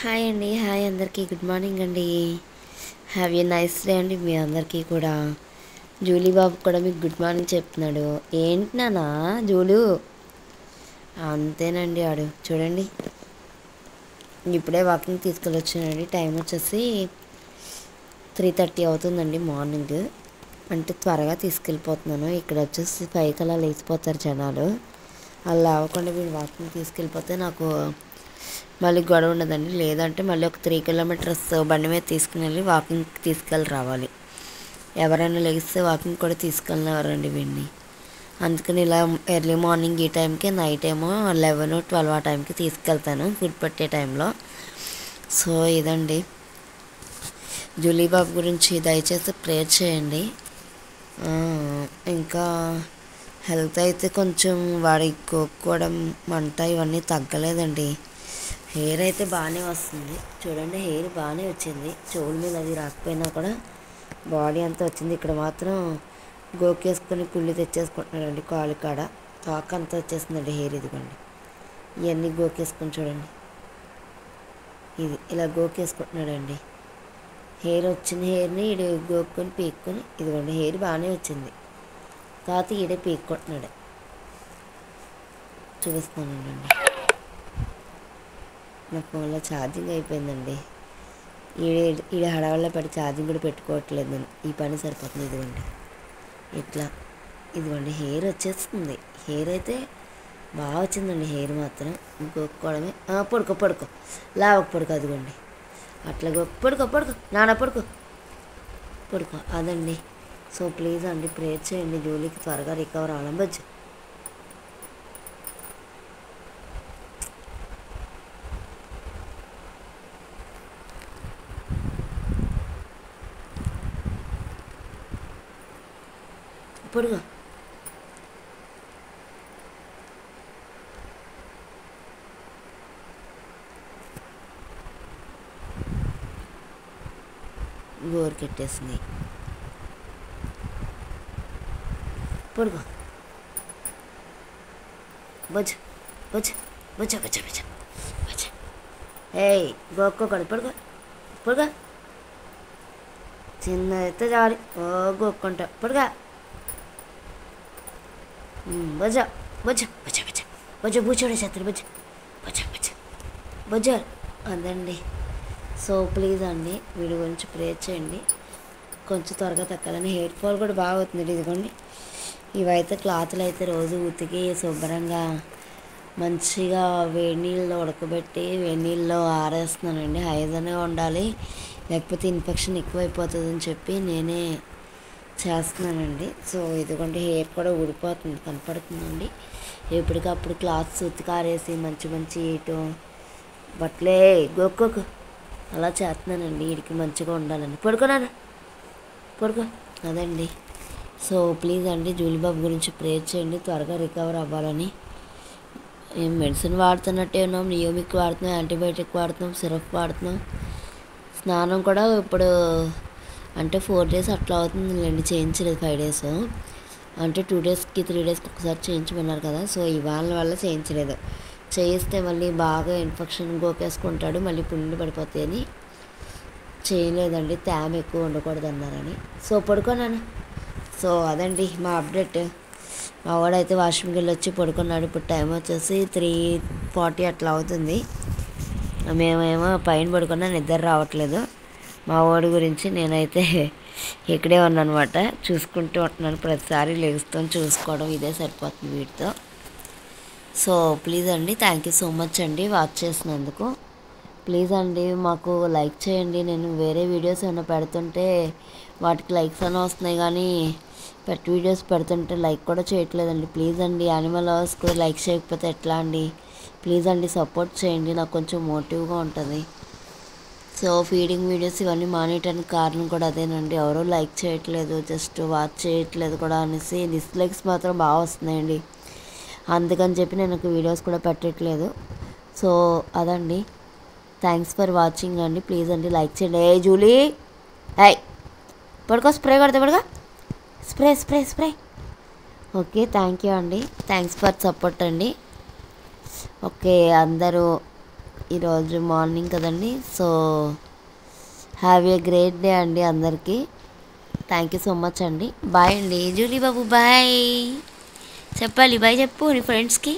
Hi అండి. Hi అందరికీ. Good morning అండి. హ్యావ్ ఏ నైస్ డే అండి మీ అందరికీ కూడా. జూలీ బాబు కూడా మీకు గుడ్ మార్నింగ్ చెప్తున్నాడు. ఏంటి నానా జూలు? అంతేనండి ఆడు. చూడండి, ఇప్పుడే వాకింగ్ తీసుకెళ్ళొచ్చానండి. టైం వచ్చేసి 3:30 అవుతుందండి మార్నింగ్. అంటే త్వరగా తీసుకెళ్ళిపోతున్నాను. ఇక్కడ వచ్చేసి 5 కల్లా లేచిపోతారు జనాలు. అలా అవ్వకుండా వీళ్ళు వాకింగ్ తీసుకెళ్ళిపోతే నాకు మళ్ళీ గొడవ ఉండదండి. లేదంటే మళ్ళీ ఒక 3 కిలోమీటర్స్ బండి మీద తీసుకుని వెళ్ళి వాకింగ్ తీసుకెళ్ళి రావాలి. ఎవరైనా లెగిస్తే వాకింగ్ కూడా తీసుకెళ్ళినవారండి వీడిని. అందుకని ఇలా ఎర్లీ మార్నింగ్ ఈ టైంకి, నైట్ ఏమో 11, 12 ఆ టైంకి తీసుకెళ్తాను ఫుడ్ పెట్టే టైంలో. సో ఇదండి జూలీ బాబు గురించి. దయచేసి ప్రేయర్ చేయండి. ఇంకా హెల్త్ అయితే కొంచెం వాడికి గోక్కోవడం, మంట ఇవన్నీ తగ్గలేదండి. హెయిర్ అయితే బాగానే వస్తుంది. చూడండి, హెయిర్ బాగానే వచ్చింది. చెవుల మీద అది రాకపోయినా కూడా బాడీ అంతా వచ్చింది. ఇక్కడ మాత్రం గోకేసుకొని కుళ్ళు తెచ్చేసుకుంటున్నాడండి. కాలు కాడ తాక అంతా వచ్చేస్తుందండి హెయిర్. ఇదిగోండి, ఇవన్నీ గోకేసుకొని చూడండి. ఇది ఇలా గోకేసుకుంటున్నాడండి. హెయిర్ వచ్చిన హెయిర్ని ఈడు గోక్కొని పీక్కొని, ఇదిగోండి హెయిర్ బాగానే వచ్చింది. తాత ఈడే పీక్కుంటున్నాడు. చూపిస్తున్నానండి. నా ఫోన్లో ఛార్జింగ్ అయిపోయిందండి. ఈడ హడావల్లో పడి ఛార్జింగ్ కూడా పెట్టుకోవట్లేదు నేను. ఈ పని సరిపోతుంది. ఇదిగోండి ఇట్లా, ఇదిగోండి హెయిర్ వచ్చేస్తుంది. హెయిర్ అయితే బాగా వచ్చిందండి. హెయిర్ మాత్రం గోక్కోవడమే. పడుకో పడుకో, లావకు పడుకో. అదిగోండి అట్లా పడుకో పడుకో నాన్న, పడుకో పడుకో. అదండి. సో ప్లీజ్ అండి ప్రేయర్ చేయండి. జూలీకి త్వరగా రికవర్ అవ్వడం. బజ్జు పడుకో. గోరు కెట్టేసింది. పడుకో. బజ్జ బజ్జ బజ్జ బజ్జ బజ్జ బజ్జ. ఏయ్ గోక్కోకూడదు. పడుకో పడుకో. చిన్న అయితే చాలు. గోక్కుంటా. పడుకో. బజ్జ బజ్జ బజ్జ బజ్జ బజ్జ. బూచోడే చేస్తారు. బజ్జ బజ్జ బజ్జ బజ్జ. అదండి. సో ప్లీజ్ అండి వీడి గురించి ప్రేయర్ చేయండి. కొంచెం త్వరగా తక్కాలని. హెయిర్ ఫాల్ కూడా బాగా అవుతుంది. ఇదిగోండి, ఇవైతే క్లాతులు అయితే రోజు ఉతికి శుభ్రంగా మంచిగా వేడి నీళ్ళలో ఉడకబెట్టి వేడి నీళ్ళలో ఆరేస్తున్నానండి. హైజీన్గా ఉండాలి, లేకపోతే ఇన్ఫెక్షన్ ఎక్కువైపోతుందని చెప్పి నేనే చేస్తున్నానండి. సో ఇదిగోండి హెయిర్ కూడా ఊడిపోతుంది, కనపడుతుందండి. ఎప్పటికప్పుడు క్లాత్స్ ఉతికారేసి మంచి మంచి ఇటు బట్టలే గోక్కోకు అలా చేస్తున్నానండి. వీడికి మంచిగా ఉండాలని. పడుకోనాను, పడుకో. అదండి. సో ప్లీజ్ అండి జూలీ బాబు గురించి ప్రేయర్ చేయండి, త్వరగా రికవర్ అవ్వాలని. మెడిసిన్ వాడుతున్నట్టే ఉన్నాం. నియోమిక్ వాడుతున్నాం, యాంటీబయాటిక్ వాడుతున్నాం, సిరప్ వాడుతున్నాం. స్నానం కూడా ఇప్పుడు అంటే 4 days అట్లా అవుతుందిలేండి. చేయించలేదు 5 days. అంటే 2 daysకి 3 daysకి ఒకసారి చేయించమన్నారు కదా. సో ఇవాళ వల్ల చేయించలేదు. చేయిస్తే మళ్ళీ బాగా ఇన్ఫెక్షన్ గోకేసుకుంటాడు, మళ్ళీ పుండ్లు పడిపోతాయి అని చేయలేదండి. తేమ ఎక్కువ ఉండకూడదు అన్నారని. సో పడుకోనాను. సో అదండి మా అప్డేట్. మా వాడైతే వాష్రూమ్కి వెళ్ళి వచ్చి పడుకున్నాడు. ఇప్పుడు టైం వచ్చేసి 3:40 అట్లా అవుతుంది. మేమేమో పైన పడుకున్నా నిద్ర రావట్లేదు. మా వాడి గురించి నేనైతే ఇక్కడే ఉన్నానమాట, చూసుకుంటూ ఉంటున్నాను. ప్రతిసారి లెగుస్తాను చూసుకోవడం ఇదే సరిపోతుంది వీటితో. సో ప్లీజ్ అండి, థ్యాంక్ యూ సో మచ్ అండి వాచ్ చేసినందుకు. ప్లీజ్ అండి మాకు లైక్ చేయండి. నేను వేరే వీడియోస్ ఏమైనా పెడుతుంటే వాటికి లైక్స్ అని వస్తున్నాయి, కానీ వీడియోస్ పెడుతుంటే లైక్ కూడా చేయట్లేదండి. ప్లీజ్ అండి, యానిమల్ లవర్స్కి లైక్ చేయకపోతే ఎట్లా అండి? ప్లీజ్ అండి సపోర్ట్ చేయండి, నాకు కొంచెం మోటివ్గా ఉంటుంది. సో ఫీడింగ్ వీడియోస్ ఇవన్నీ మానేయటానికి కారణం కూడా అదేనండి. ఎవరో లైక్ చేయట్లేదు, జస్ట్ వాచ్ చేయట్లేదు కూడా అనేసి డిస్లైక్స్ మాత్రం బాగా వస్తున్నాయండి. అందుకని చెప్పి నేను వీడియోస్ కూడా పెట్టట్లేదు. సో అదండి. థ్యాంక్స్ ఫర్ వాచింగ్ అండి. ప్లీజ్ అండి లైక్ చేయండి. ఏ జూలీ, ఏయ్ పడుకో. స్ప్రే కొడితే పడుకో. Spray spray spray. Okay, thank you అండి. థ్యాంక్స్ ఫర్ సపోర్ట్ అండి. ఓకే అందరూ ఈరోజు మార్నింగ్ కదండి. So have a great day అండి అందరికీ. థ్యాంక్ యూ సో మచ్ అండి. బాయ్ అండి. జూలీ బాబు బాయ్ చెప్పాలి. బాయ్ చెప్పు నీ ఫ్రెండ్స్కి.